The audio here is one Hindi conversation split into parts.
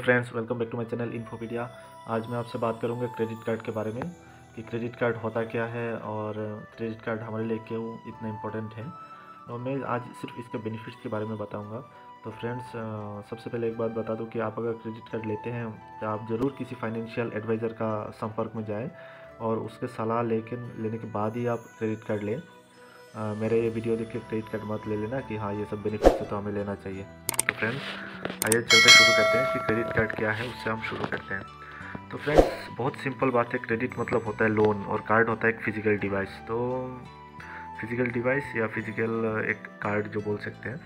Friends, welcome back to my channel Infopedia. आज मैं आपसे बात करूंगा क्रेडिट कार्ड के बारे में कि क्रेडिट कार्ड होता क्या है और क्रेडिट कार्ड हमारे लिए क्यों इतना इम्पोर्टेंट है। और मैं आज सिर्फ इसके बेनिफिट्स के बारे में बताऊंगा। तो फ्रेंड्स, सबसे पहले एक बात बता दूं कि आप अगर क्रेडिट कार्ड लेते हैं तो आप ज़रूर किसी फाइनेंशियल एडवाइज़र का संपर्क में जाएँ और उसके सलाह लेने के बाद ही आप क्रेडिट कार्ड लें। मेरे ये वीडियो देख के क्रेडिट कार्ड मत ले लेना कि हाँ ये सब बेनिफिट्स है तो हमें लेना चाहिए। तो फ्रेंड्स, आइए चलते शुरू करते हैं कि क्रेडिट कार्ड क्या है, उससे हम शुरू करते हैं। तो फ्रेंड्स, बहुत सिंपल बात है। क्रेडिट मतलब होता है लोन और कार्ड होता है एक फिजिकल डिवाइस। तो फिजिकल डिवाइस या फिजिकल एक कार्ड जो बोल सकते हैं।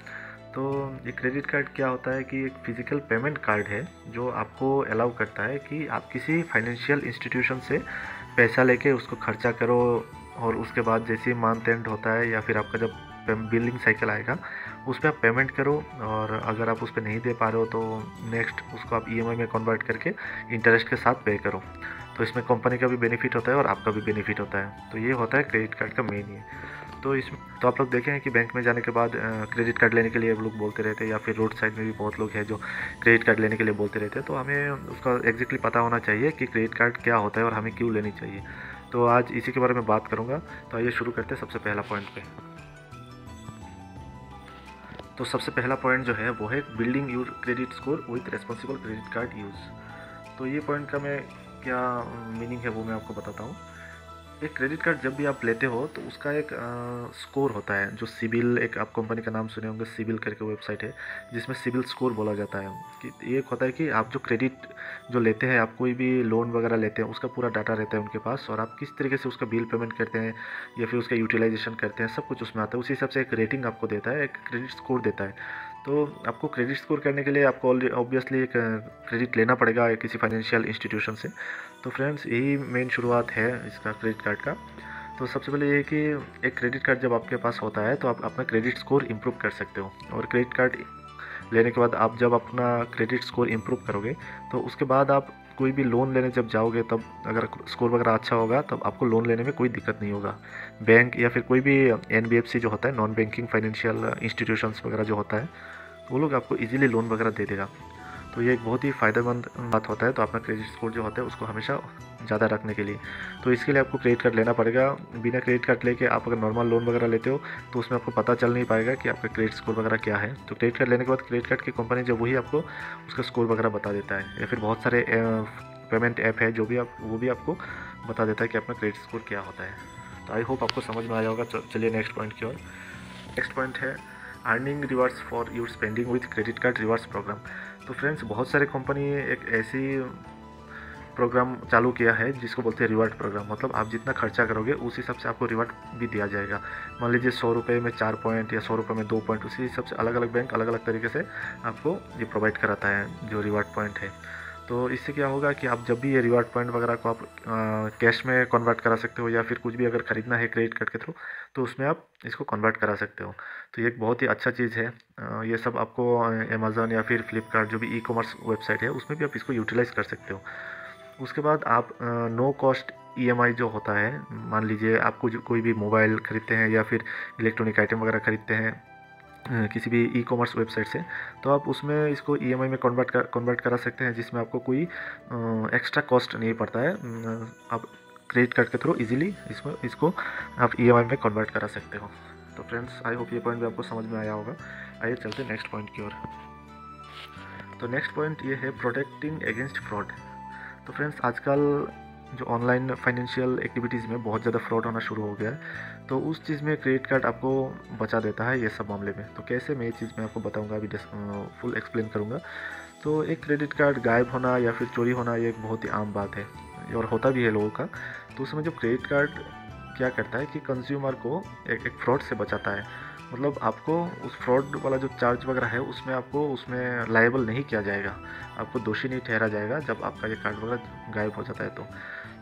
तो ये क्रेडिट कार्ड क्या होता है कि एक फिजिकल पेमेंट कार्ड है जो आपको अलाउ करता है कि आप किसी फाइनेंशियल इंस्टीट्यूशन से पैसा लेके उसको खर्चा करो और उसके बाद जैसे मंथ एंड होता है या फिर आपका जब बिलिंग साइकिल आएगा उस पर आप पेमेंट करो। और अगर आप उस पर नहीं दे पा रहे हो तो नेक्स्ट उसको आप ईएमआई में कन्वर्ट करके इंटरेस्ट के साथ पे करो। तो इसमें कंपनी का भी बेनिफिट होता है और आपका भी बेनिफिट होता है। तो ये होता है क्रेडिट कार्ड का मेन ये। तो इसमें तो आप लोग देखें हैं कि बैंक में जाने के बाद क्रेडिट कार्ड लेने के लिए लोग बोलते रहते हैं या फिर रोड साइड में भी बहुत लोग हैं जो क्रेडिट कार्ड लेने के लिए बोलते रहते हैं। तो हमें उसका एग्जैक्टली पता होना चाहिए कि क्रेडिट कार्ड क्या होता है और हमें क्यों लेनी चाहिए। तो आज इसी के बारे में बात करूँगा। तो आइए शुरू करते हैं सबसे पहला पॉइंट पे। तो सबसे पहला पॉइंट जो है वो है building your credit score with responsible credit card use. तो ये पॉइंट का मैं क्या मीनिंग है वो मैं आपको बताता हूँ। एक क्रेडिट कार्ड जब भी आप लेते हो तो उसका एक स्कोर होता है जो सिबिल, एक आप कंपनी का नाम सुने होंगे, सिबिल करके वेबसाइट है जिसमें सिबिल स्कोर बोला जाता है। कि ये होता है कि आप जो क्रेडिट जो लेते हैं, आप कोई भी लोन वगैरह लेते हैं उसका पूरा डाटा रहता है उनके पास और आप किस तरीके से उसका बिल पेमेंट करते हैं या फिर उसका यूटिलाइजेशन करते हैं, सब कुछ उसमें आता है। उसी हिसाब से एक रेटिंग आपको देता है, एक क्रेडिट स्कोर देता है। तो आपको क्रेडिट स्कोर करने के लिए आपको ऑब्वियसली एक क्रेडिट लेना पड़ेगा किसी फाइनेंशियल इंस्टीट्यूशन से। तो फ्रेंड्स, यही मेन शुरुआत है इसका क्रेडिट कार्ड का। तो सबसे पहले ये कि एक क्रेडिट कार्ड जब आपके पास होता है तो आप अपना क्रेडिट स्कोर इम्प्रूव कर सकते हो। और क्रेडिट कार्ड लेने के बाद आप जब अपना क्रेडिट स्कोर इम्प्रूव करोगे तो उसके बाद आप कोई भी लोन लेने जब जाओगे तब अगर स्कोर वगैरह अच्छा होगा तब आपको लोन लेने में कोई दिक्कत नहीं होगा। बैंक या फिर कोई भी एनबीएफसी जो होता है, नॉन बैंकिंग फाइनेंशियल इंस्टीट्यूशंस वगैरह जो होता है, वो लोग आपको इजीली लोन वगैरह दे देगा। तो ये एक बहुत ही फ़ायदेमंद बात होता है। तो अपना क्रेडिट स्कोर जो होता है उसको हमेशा ज़्यादा रखने के लिए, तो इसके लिए आपको क्रेडिट कार्ड लेना पड़ेगा। बिना क्रेडिट कार्ड लेके आप अगर नॉर्मल लोन वगैरह लेते हो तो उसमें आपको पता चल नहीं पाएगा कि आपका क्रेडिट स्कोर वगैरह क्या है। तो क्रेडिट कार्ड लेने के बाद क्रेडिट कार्ड की कंपनी जो वही आपको उसका स्कोर वगैरह बता देता है, या फिर बहुत सारे पेमेंट ऐप है जो भी वो भी आपको बता देता है कि अपना क्रेडिट स्कोर क्या होता है। तो आई होप आपको समझ में आया होगा। चलिए नेक्स्ट पॉइंट की ओर। नेक्स्ट पॉइंट है earning rewards for your spending with credit card rewards programme. तो फ्रेंड्स, बहुत सारे कंपनी एक ऐसी प्रोग्राम चालू किया है जिसको बोलते हैं रिवार्ड प्रोग्राम। मतलब आप जितना खर्चा करोगे उस हिसाब से आपको रिवार्ड भी दिया जाएगा। मान लीजिए 100 रुपये में 4 पॉइंट या 100 रुपये में 2 पॉइंट, उसी हिसाब से अलग अलग बैंक अलग अलग तरीके से आपको ये प्रोवाइड कराता है जो रिवार्ड पॉइंट है। तो इससे क्या होगा कि आप जब भी ये रिवार्ड पॉइंट वगैरह को आप कैश में कन्वर्ट करा सकते हो या फिर कुछ भी अगर ख़रीदना है क्रेडिट कार्ड के थ्रू तो उसमें आप इसको कन्वर्ट करा सकते हो। तो ये एक बहुत ही अच्छा चीज़ है। ये सब आपको अमेज़न या फिर फ्लिपकार्ट जो भी ई कॉमर्स वेबसाइट है उसमें भी आप इसको यूटिलाइज़ कर सकते हो। उसके बाद आप नो कॉस्ट ईएमआई जो होता है, मान लीजिए आपको जो कोई भी मोबाइल ख़रीदते हैं या फिर इलेक्ट्रॉनिक आइटम वगैरह ख़रीदते हैं किसी भी ई कॉमर्स वेबसाइट से, तो आप उसमें इसको ईएमआई में कन्वर्ट करा सकते हैं जिसमें आपको कोई एक्स्ट्रा कॉस्ट नहीं पड़ता है। आप क्रेडिट कार्ड के थ्रू इजीली इसको आप ईएमआई में कन्वर्ट करा सकते हो। तो फ्रेंड्स, आई होप ये पॉइंट भी आपको समझ में आया होगा। आइए चलते हैं नेक्स्ट पॉइंट की ओर। तो नेक्स्ट पॉइंट ये है प्रोटेक्टिंग अगेंस्ट फ्रॉड। तो फ्रेंड्स, आजकल जो ऑनलाइन फाइनेंशियल एक्टिविटीज़ में बहुत ज़्यादा फ्रॉड होना शुरू हो गया है। तो उस चीज़ में क्रेडिट कार्ड आपको बचा देता है ये सब मामले में। तो कैसे, मैं ये चीज़ मैं आपको बताऊंगा, अभी फुल एक्सप्लेन करूंगा। तो एक क्रेडिट कार्ड गायब होना या फिर चोरी होना ये एक बहुत ही आम बात है और होता भी है लोगों का। तो उसमें जो क्रेडिट कार्ड क्या करता है कि कंज्यूमर को एक फ्रॉड से बचाता है। मतलब आपको उस फ्रॉड वाला जो चार्ज वगैरह है उसमें आपको उसमें लायबल नहीं किया जाएगा, आपको दोषी नहीं ठहरा जाएगा जब आपका ये कार्ड वगैरह गायब हो जाता है।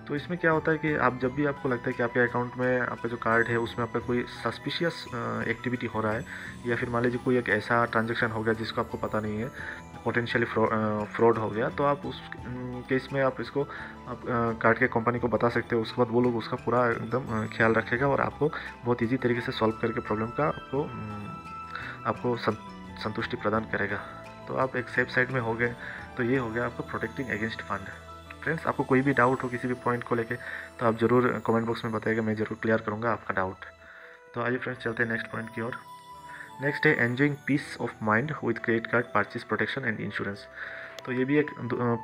तो इसमें क्या होता है कि आप जब भी आपको लगता है कि आपके अकाउंट में आपका जो कार्ड है उसमें आपका कोई सस्पिशियस एक्टिविटी हो रहा है या फिर मान लीजिए कोई एक ऐसा ट्रांजैक्शन हो गया जिसको आपको पता नहीं है, पोटेंशियली फ्रॉड हो गया, तो आप उस केस में आप इसको आप कार्ड के कंपनी को बता सकते हो। उसके बाद वो लोग उसका पूरा एकदम ख्याल रखेगा और आपको बहुत ईजी तरीके से सॉल्व करके प्रॉब्लम का आपको संतुष्टि प्रदान करेगा। तो आप एक सेफ साइड में हो गए। तो ये हो गया आपको प्रोटेक्टिंग अगेंस्ट फंड। फ्रेंड्स, आपको कोई भी डाउट हो किसी भी पॉइंट को लेके तो आप ज़रूर कमेंट बॉक्स में बताइएगा, मैं ज़रूर क्लियर करूँगा आपका डाउट। तो आइए फ्रेंड्स, चलते हैं नेक्स्ट पॉइंट की ओर। नेक्स्ट है enjoying peace of mind with credit card purchase protection and insurance. तो ये भी एक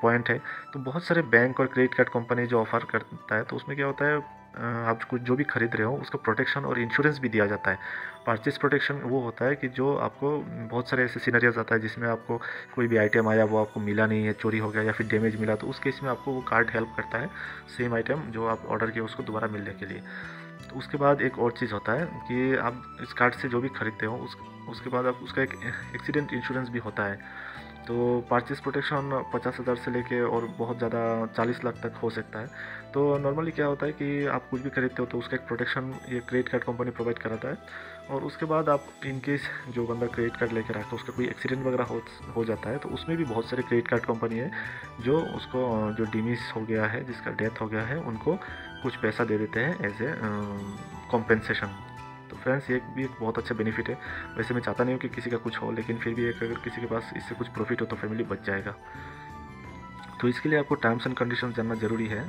पॉइंट है। तो बहुत सारे बैंक और क्रेडिट कार्ड कंपनी जो ऑफर करता है, तो उसमें क्या होता है, आप कुछ जो भी खरीद रहे हो उसका प्रोटेक्शन और इंश्योरेंस भी दिया जाता है। परचेज प्रोटेक्शन वो होता है कि जो आपको बहुत सारे ऐसे सिनेरियोज आता है जिसमें आपको कोई भी आइटम आया वो आपको मिला नहीं है, चोरी हो गया या फिर डैमेज मिला, तो उस केस में आपको वो कार्ड हेल्प करता है सेम आइटम जो आप ऑर्डर किया उसको दोबारा मिलने के लिए। तो उसके बाद एक और चीज़ होता है कि आप इस कार्ड से जो भी खरीदते हो उसके बाद आप उसका एक एक्सीडेंट इंश्योरेंस भी होता है। तो परचेज प्रोटेक्शन 50,000 से लेके और बहुत ज़्यादा 40 लाख तक हो सकता है। तो नॉर्मली क्या होता है कि आप कुछ भी खरीदते हो तो उसका एक प्रोटेक्शन ये क्रेडिट कार्ड कंपनी प्रोवाइड कराता है। और उसके बाद आप इन केस जो बंदा क्रेडिट कार्ड लेकर आता है उसका कोई एक्सीडेंट वगैरह हो जाता है, तो उसमें भी बहुत सारे क्रेडिट कार्ड कंपनी है जो उसको जो डिमिस हो गया है, जिसका डेथ हो गया है, उनको कुछ पैसा दे देते हैं एज ए कॉम्पेंसेशन। तो फ्रेंड्स, ये भी एक बहुत अच्छा बेनिफिट है। वैसे मैं चाहता नहीं हूँ कि किसी का कुछ हो, लेकिन फिर भी एक अगर किसी के पास इससे कुछ प्रॉफिट हो तो फैमिली बच जाएगा। तो इसके लिए आपको टर्म्स एंड कंडीशंस जानना ज़रूरी है,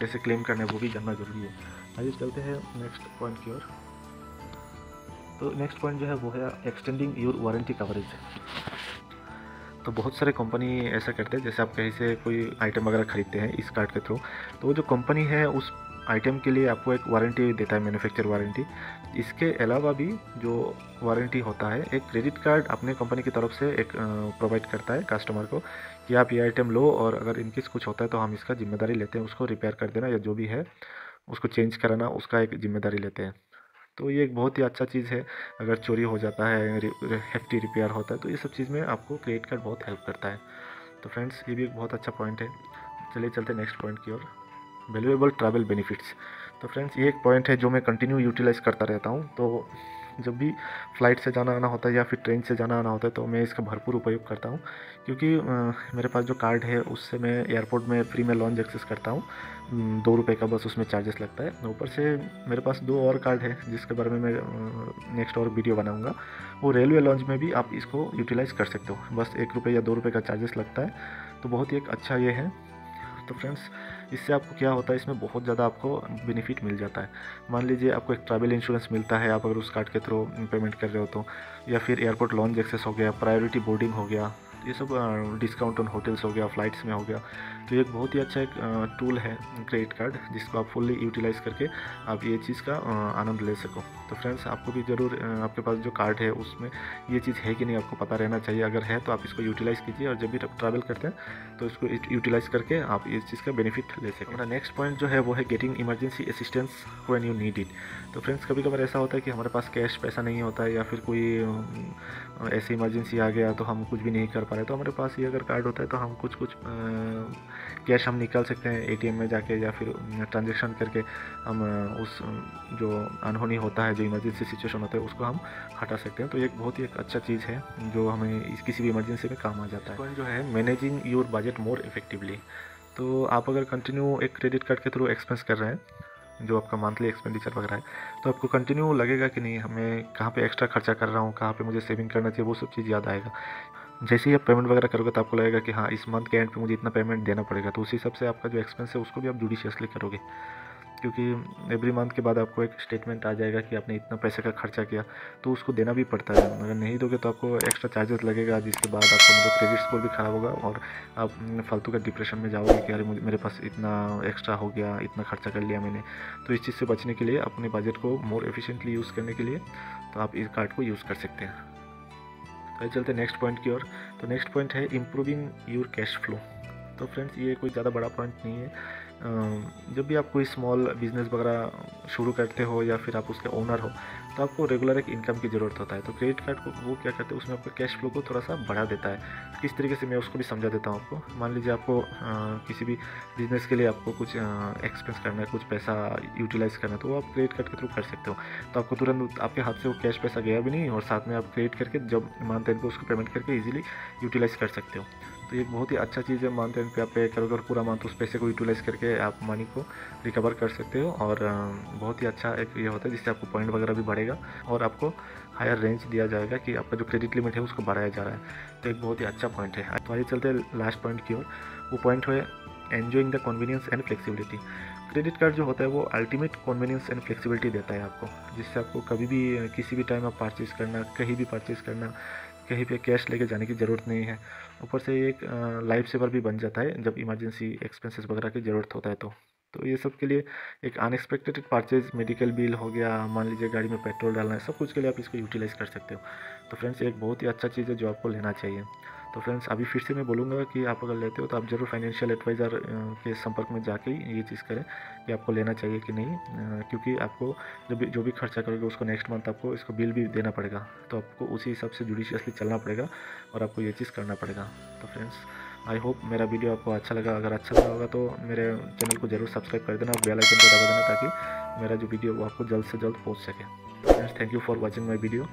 कैसे क्लेम करना है वो भी जानना ज़रूरी है। आइए चलते हैं नेक्स्ट पॉइंट की ओर। तो नेक्स्ट पॉइंट जो है वो है एक्सटेंडिंग योर वारंटी कवरेज। तो बहुत सारे कंपनी ऐसा करते हैं, जैसे आप कहीं से कोई आइटम वगैरह खरीदते हैं इस कार्ड के थ्रू, तो वो जो कंपनी है उस आइटम के लिए आपको एक वारंटी देता है, मैन्युफैक्चर वारंटी। इसके अलावा भी जो वारंटी होता है, एक क्रेडिट कार्ड अपने कंपनी की तरफ से एक प्रोवाइड करता है कस्टमर को कि आप ये आइटम लो और अगर इनकेस कुछ होता है तो हम इसका जिम्मेदारी लेते हैं, उसको रिपेयर कर देना या जो भी है उसको चेंज कराना, उसका एक जिम्मेदारी लेते हैं। तो ये एक बहुत ही अच्छा चीज़ है। अगर चोरी हो जाता है, हेफ्टी रिपेयर होता है, तो ये सब चीज़ में आपको क्रेडिट कार्ड बहुत हेल्प करता है। तो फ्रेंड्स, ये भी एक बहुत अच्छा पॉइंट है। चलिए चलते हैं नेक्स्ट पॉइंट की ओर, वैल्यूएबल ट्रैवल बेनिफिट्स। तो फ्रेंड्स, ये एक पॉइंट है जो मैं कंटिन्यू यूटिलाइज़ करता रहता हूँ। तो जब भी फ़्लाइट से जाना आना होता है या फिर ट्रेन से जाना आना होता है तो मैं इसका भरपूर उपयोग करता हूँ, क्योंकि मेरे पास जो कार्ड है उससे मैं एयरपोर्ट में फ्री में लॉन्च एक्सेस करता हूँ। 2 रुपये का बस उसमें चार्जेस लगता है। ऊपर से मेरे पास 2 और कार्ड है जिसके बारे में मैं नेक्स्ट और वीडियो बनाऊँगा। वो रेलवे लॉन्च में भी आप इसको यूटिलाइज़ कर सकते हो, बस 1 रुपये या 2 रुपये का चार्जेस लगता है। तो बहुत ही एक अच्छा ये है। तो फ्रेंड्स, इससे आपको क्या होता है, इसमें बहुत ज़्यादा आपको बेनिफिट मिल जाता है। मान लीजिए आपको एक ट्रैवल इंश्योरेंस मिलता है, आप अगर उस कार्ड के थ्रू पेमेंट कर रहे हो तो, या फिर एयरपोर्ट लॉन्च एक्सेस हो गया, प्रायोरिटी बोर्डिंग हो गया, ये सब डिस्काउंट ऑन होटल्स हो गया, फ़्लाइट्स में हो गया। तो ये एक बहुत ही अच्छा एक टूल है क्रेडिट कार्ड, जिसको आप फुल्ली यूटिलाइज़ करके आप ये चीज़ का आनंद ले सको। तो फ्रेंड्स, आपको भी ज़रूर आपके पास जो कार्ड है उसमें ये चीज़ है कि नहीं आपको पता रहना चाहिए। अगर है तो आप इसको यूटिलाइज़ कीजिए, और जब भी ट्रैवल करते हैं तो इसको यूटिलाइज़ करके आप इस चीज़ का बेनिफिट ले सकें। हमारा नेक्स्ट पॉइंट जो है वो है getting emergency assistance when you need it. तो फ्रेंड्स, कभी कभार ऐसा होता है कि हमारे पास कैश पैसा नहीं होता है, या फिर कोई ऐसी इमरजेंसी आ गया तो हम कुछ भी नहीं कर पा रहे, तो हमारे पास ये अगर कार्ड होता है तो हम कुछ कैश हम निकाल सकते हैं एटीएम में जाके, या फिर ट्रांजेक्शन करके हम उस जो अनहोनी होता है, जो इमरजेंसी सिचुएशन होता है, उसको हम हटा सकते हैं। तो ये एक बहुत ही एक अच्छा चीज़ है जो हमें किसी भी इमरजेंसी में काम आ जाता है। पॉइंट जो है managing your budget more effectively. तो आप अगर कंटिन्यू एक क्रेडिट कार्ड के थ्रू एक्सपेंस कर रहे हैं, जो आपका मंथली एक्सपेंडिचर वगैरह है, तो आपको कंटिन्यू लगेगा कि नहीं हमें कहाँ पे एक्स्ट्रा खर्चा कर रहा हूँ, कहाँ पे मुझे सेविंग करना चाहिए, वो सब चीज़ याद आएगा। जैसे ही आप पेमेंट वगैरह करोगे तो आपको लगेगा कि हाँ, इस मंथ के एंड पे मुझे इतना पेमेंट देना पड़ेगा, तो उसी हिसाब से आपका जो एक्सपेंस है उसको भी आप जुडिशियसली करोगे, क्योंकि एवरी मंथ के बाद आपको एक स्टेटमेंट आ जाएगा कि आपने इतना पैसे का खर्चा किया, तो उसको देना भी पड़ता है। अगर नहीं दोगे तो आपको एक्स्ट्रा चार्जेस लगेगा, जिसके बाद आपका मतलब क्रेडिट स्कोर भी ख़राब होगा और आप फालतू का डिप्रेशन में जाओगे कि अरे मेरे पास इतना एक्स्ट्रा हो गया, इतना खर्चा कर लिया मैंने। तो इस चीज़ से बचने के लिए, अपने बजट को मोर एफिशिएंटली यूज़ करने के लिए, तो आप इस कार्ड को यूज़ कर सकते हैं। तो चलते हैं नेक्स्ट पॉइंट की ओर। तो नेक्स्ट पॉइंट है इम्प्रूविंग योर कैश फ्लो। तो फ्रेंड्स, ये कोई ज़्यादा बड़ा पॉइंट नहीं है। जब भी आप कोई स्मॉल बिजनेस वगैरह शुरू करते हो या फिर आप उसके ओनर हो, तो आपको रेगुलर एक इनकम की ज़रूरत होता है। तो क्रेडिट कार्ड को वो क्या करते हैं, उसमें आपको कैश फ्लो को थोड़ा सा बढ़ा देता है। किस तरीके से, मैं उसको भी समझा देता हूँ आपको। मान लीजिए आपको किसी भी बिज़नेस के लिए आपको कुछ एक्सपेंस करना है, कुछ पैसा यूटिलाइज़ करना है, तो वो आप क्रेडिट कार्ड के थ्रू कर सकते हो। तो आपको तुरंत आपके हाथ से वो कैश पैसा गया भी नहीं, और साथ में आप क्रेडिट करके जब मंथ एंड पे उसको पेमेंट करके ईजिली यूटिलाइज़ कर सकते हो। तो ये बहुत ही अच्छा चीज़ है। मंथ एंड पे आप पे करोगे और पूरा मंथ उस पैसे को यूटिलाइज़ करके आप मनी को रिकवर कर सकते हो, और बहुत ही अच्छा एक ये होता है, जिससे आपको पॉइंट वगैरह भी बढ़ेगा और आपको हायर रेंज दिया जाएगा कि आपका जो क्रेडिट लिमिट है उसको बढ़ाया जा रहा है। तो एक बहुत ही अच्छा पॉइंट है। तो आइए चलते हैं लास्ट पॉइंट की ओर। वो पॉइंट है enjoying the convenience and flexibility. Credit card जो होता है वो अल्टीमेट कन्वीनियंस एंड फ्लेक्सिबिलिटी देता है आपको, जिससे आपको कभी भी किसी भी टाइम आप परचेज़ करना, कहीं भी परचेज़ करना, कहीं पे कैश लेके जाने की ज़रूरत नहीं है। ऊपर से एक लाइफ सेवर भी बन जाता है जब इमरजेंसी एक्सपेंसेस वगैरह की ज़रूरत होता है तो ये सब के लिए एक अनएक्सपेक्टेड परचेज, मेडिकल बिल हो गया, मान लीजिए गाड़ी में पेट्रोल डालना है, सब कुछ के लिए आप इसको यूटिलाइज़ कर सकते हो। तो फ्रेंड्स एक बहुत ही अच्छा चीज़ है जो आपको लेना चाहिए। तो फ्रेंड्स अभी फिर से मैं बोलूँगा कि आप अगर लेते हो तो आप ज़रूर फाइनेंशियल एडवाइज़र के संपर्क में जाके ये चीज़ करें कि आपको लेना चाहिए कि नहीं, क्योंकि आपको जो भी खर्चा करोगे उसको नेक्स्ट मंथ आपको इसको बिल भी देना पड़ेगा। तो आपको उसी हिसाब से जुडिशियसली चलना पड़ेगा और आपको ये चीज़ करना पड़ेगा। तो फ्रेंड्स आई होप मेरा वीडियो आपको अच्छा लगा। अगर अच्छा लगा होगा तो मेरे चैनल को ज़रूर सब्सक्राइब कर देना और बेल आइकन को दबा देना ताकि मेरा जो वीडियो वो आपको जल्द से जल्द पहुंच सके। Friends thank you for watching my video.